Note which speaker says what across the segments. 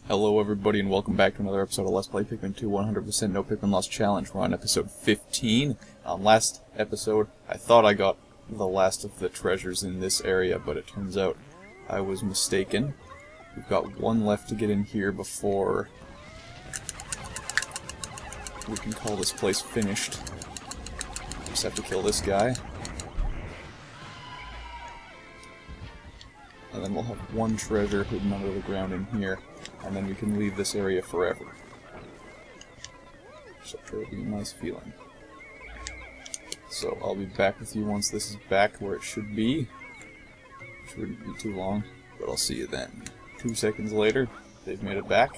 Speaker 1: Hello everybody and welcome back to another episode of Let's Play Pikmin 2 100% No Pikmin Lost Challenge. We're on episode 15. Last episode, I thought I got the last of the treasures in this area, but it turns out I was mistaken. We've got one left to get in here before we can call this place finished. Just have to kill this guy. And then we'll have one treasure hidden under the ground in here. And then we can leave this area forever. So it'll be a nice feeling. So I'll be back with you once this is back where it should be. Shouldn't be too long, but I'll see you then. 2 seconds later, they've made it back.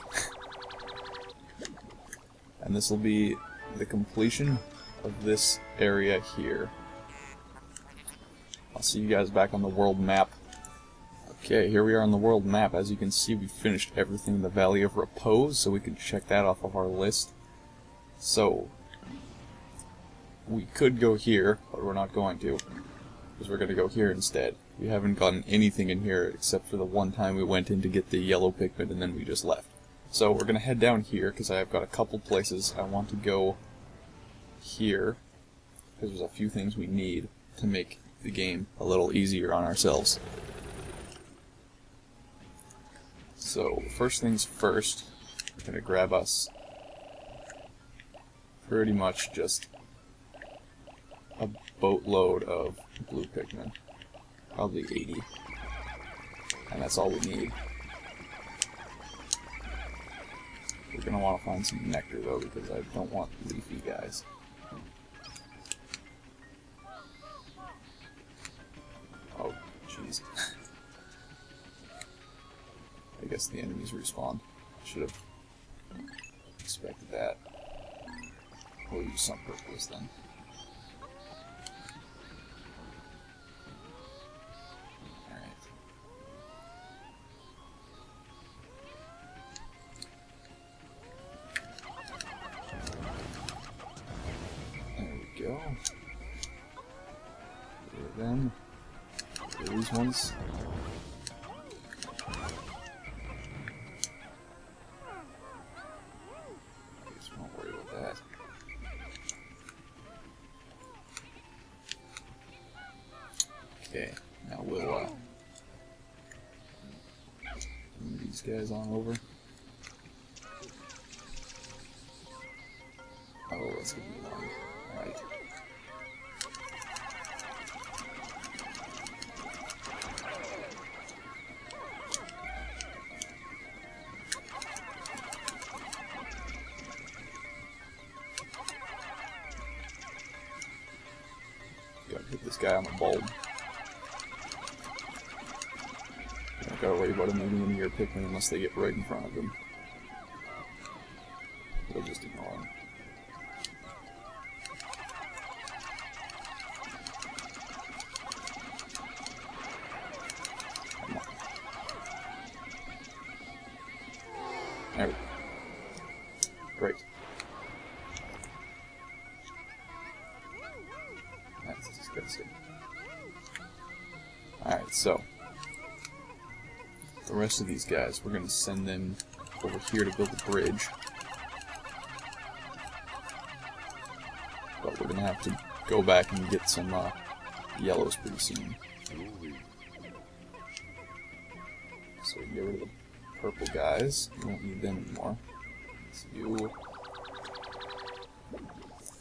Speaker 1: And this will be the completion of this area here. I'll see you guys back on the world map. Okay, here we are on the world map. As you can see, we finished everything in the Valley of Repose, so we can check that off of our list. So, we could go here, but we're not going to, because we're going to go here instead. We haven't gotten anything in here except for the one time we went in to get the yellow Pikmin and then we just left. So we're going to head down here, because I've got a couple places I want to go here, because there's a few things we need to make the game a little easier on ourselves. So, first things first, we're going to grab us pretty much just a boatload of blue Pikmin. Probably 80. And that's all we need. We're going to want to find some nectar though, because I don't want leafy guys. Oh, jeez. I guess the enemies respawn. Should have expected that. We'll use some purpose then. Alright. There we go. Here then. Here these ones. Okay, now we'll move these guys on over. Oh, that's gonna be annoying. Alright. Gotta hit this guy on the bulb. Don't gotta worry about him moving into your Pikmin unless they get right in front of him. They'll just ignore him. Come on. There we go. Great. That's disgusting. Alright, so the rest of these guys, we're going to send them over here to build a bridge. But we're going to have to go back and get some yellows pretty soon. So we can get rid of the purple guys. We won't need them anymore. So you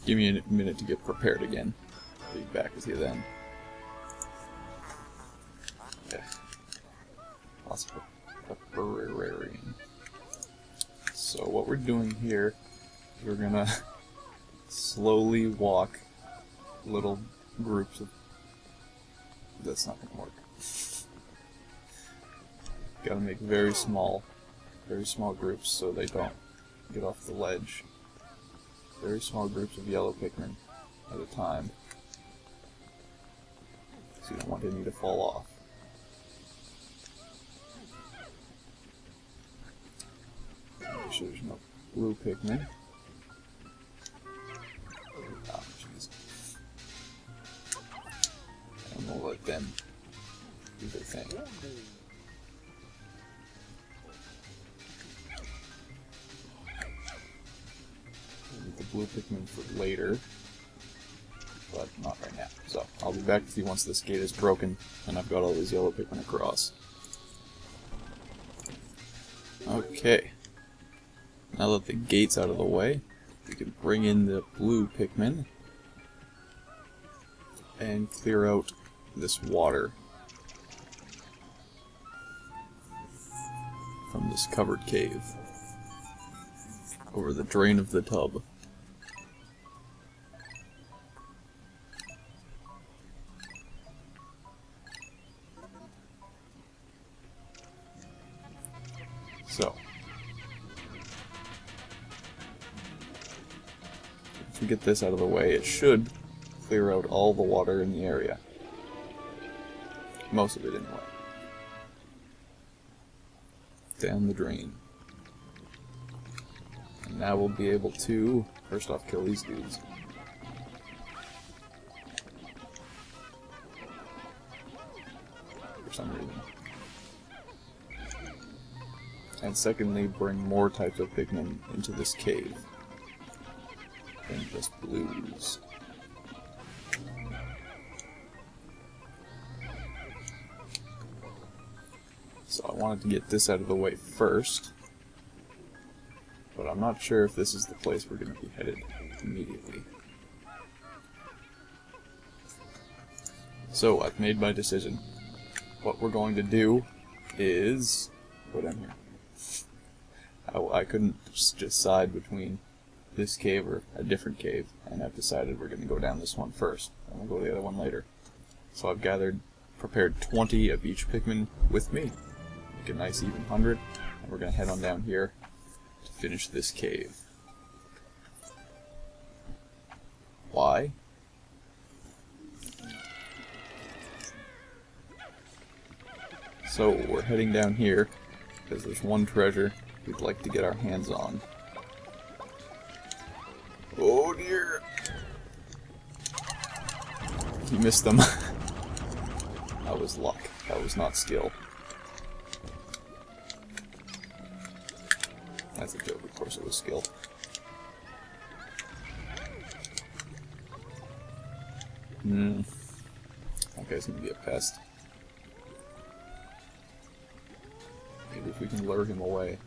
Speaker 1: give me a minute to get prepared again. I'll be back with you then. Okay. Lots of preparing. So what we're doing here, we're gonna slowly walk little groups of... That's not gonna work. Gotta make very small groups so they don't get off the ledge. Very small groups of yellow Pikmin at a time. So you don't want any to fall off. Make sure there's no blue Pikmin. Oh, jeez. And we'll let them do their thing. blue Pikmin for later, but not right now. So I'll be back with you once this gate is broken and I've got all these yellow Pikmin across. Okay, now that the gate's out of the way, we can bring in the blue Pikmin and clear out this water from this covered cave over the drain of the tub. So, if we get this out of the way, it should clear out all the water in the area. Most of it, anyway. Down the drain. And now we'll be able to, first off, kill these dudes. For some reason. And secondly, bring more types of Pikmin into this cave than just blues. So I wanted to get this out of the way first, but I'm not sure if this is the place we're going to be headed immediately. So I've made my decision. What we're going to do is go down here. I couldn't just decide between this cave or a different cave, and I've decided we're going to go down this one first, and we'll go the other one later. So I've prepared 20 of each Pikmin with me. Make a nice even 100, and we're going to head on down here to finish this cave. Why? So we're heading down here because there's one treasure we'd like to get our hands on. Oh dear! He missed them. That was luck. That was not skill. That's a joke, of course it was skill. That guy's gonna be a pest. Maybe if we can lure him away.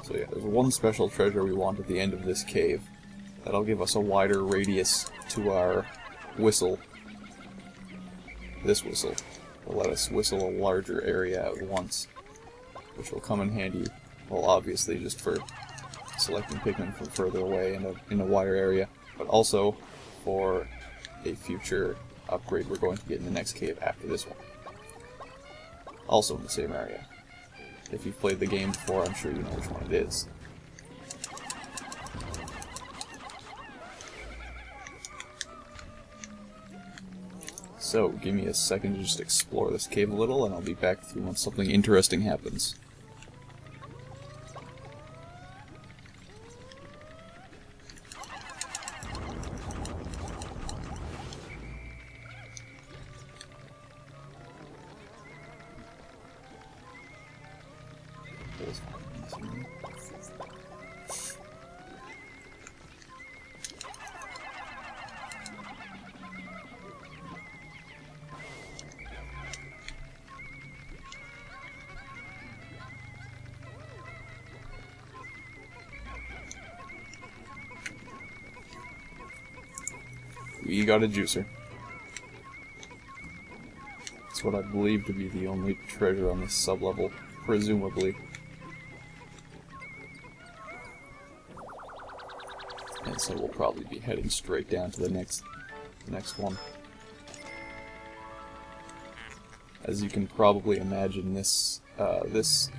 Speaker 1: So yeah, there's one special treasure we want at the end of this cave. That'll give us a wider radius to our whistle. This whistle will let us whistle a larger area at once, which will come in handy, well obviously just for selecting Pikmin from further away in a wider area, but also for a future upgrade we're going to get in the next cave after this one. Also in the same area. If you've played the game before, I'm sure you know which one it is. So, give me a second to just explore this cave a little, and I'll be back with you once something interesting happens. We got a juicer. It's what I believe to be the only treasure on this sub-level, presumably. And so we'll probably be heading straight down to the next one. As you can probably imagine, this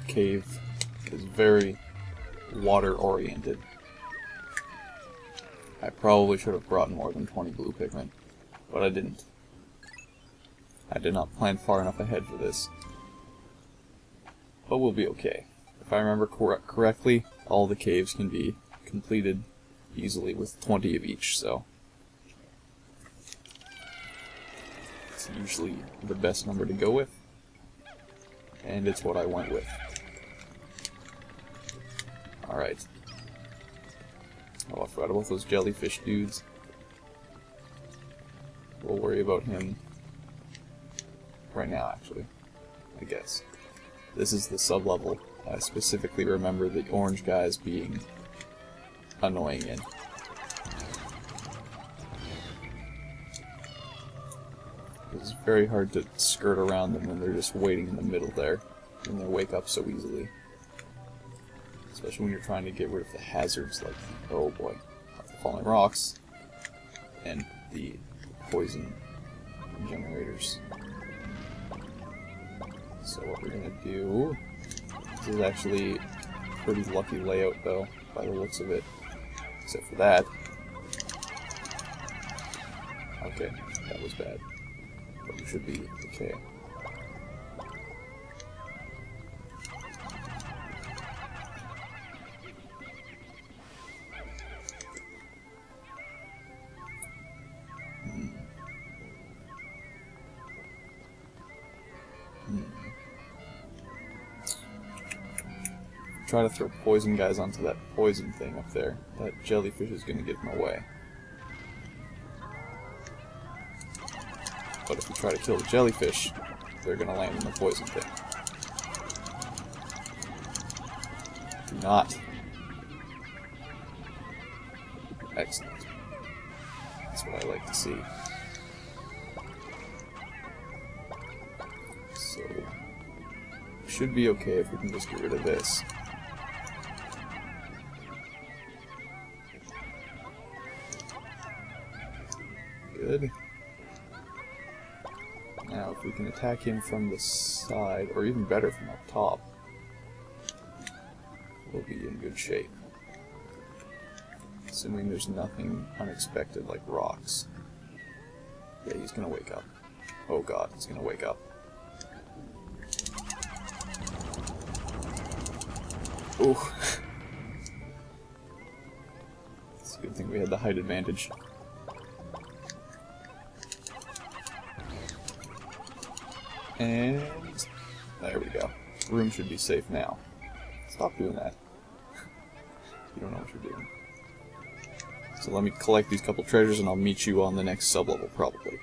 Speaker 1: cave is very water-oriented. I probably should have brought more than 20 blue Pikmin, but I didn't. I did not plan far enough ahead for this. But we'll be okay. If I remember correctly, all the caves can be completed easily with 20 of each, so it's usually the best number to go with, and it's what I went with. Alright. Oh, I forgot about those jellyfish dudes. We'll worry about him right now, actually. I guess. This is the sub-level. I specifically remember the orange guys being annoying in. It's very hard to skirt around them when they're just waiting in the middle there, and they wake up so easily. Especially when you're trying to get rid of the hazards like, oh boy, the falling rocks, and the poison generators. So what we're gonna do, this is actually a pretty lucky layout though, by the looks of it, except for that. Okay, that was bad, but we should be okay. Try to throw poison guys onto that poison thing up there. That jellyfish is going to get them away. But if we try to kill the jellyfish, they're going to land in the poison thing. Do not. Excellent. That's what I like to see. So, should be okay if we can just get rid of this. Good. Now, if we can attack him from the side, or even better, from up top, we'll be in good shape. Assuming there's nothing unexpected like rocks. Yeah, he's gonna wake up. Oh god, he's gonna wake up. Ooh. It's a good thing we had the height advantage. And there we go. Room should be safe now. Stop doing that. You don't know what you're doing. So let me collect these couple treasures and I'll meet you on the next sub-level, probably.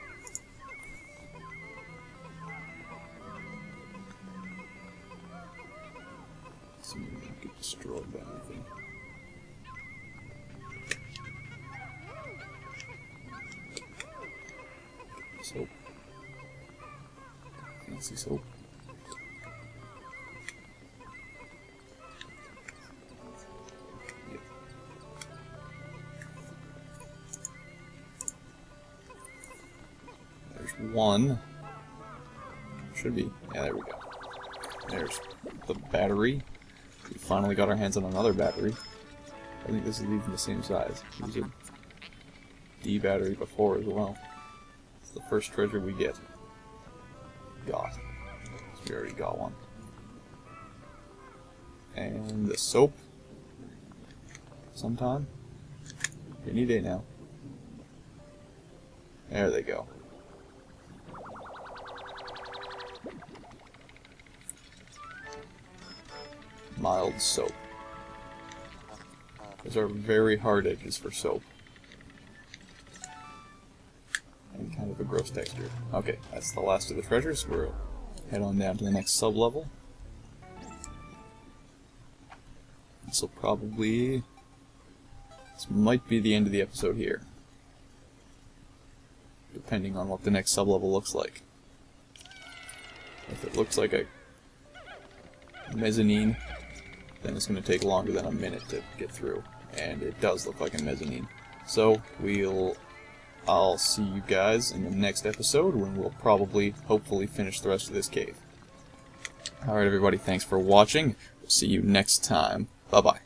Speaker 1: See if we can get destroyed by anything. Soap. Fancy soap. Yep. There's one. Should be. Yeah, there we go. There's the battery. We finally got our hands on another battery. I think this is even the same size. There's a D battery before as well. It's the first treasure we get. Got. We already got one. And the soap. Sometime. Any day now. There they go. Mild soap. Those are very hard edges for soap. And kind of a gross texture. Okay, that's the last of the treasures. We'll head on down to the next sub-level. This will probably... This might be the end of the episode here. Depending on what the next sub-level looks like. If it looks like a mezzanine, then it's going to take longer than a minute to get through. And it does look like a mezzanine. So, I'll see you guys in the next episode when we'll probably, hopefully, finish the rest of this cave. Alright everybody, thanks for watching. We'll see you next time. Bye-bye.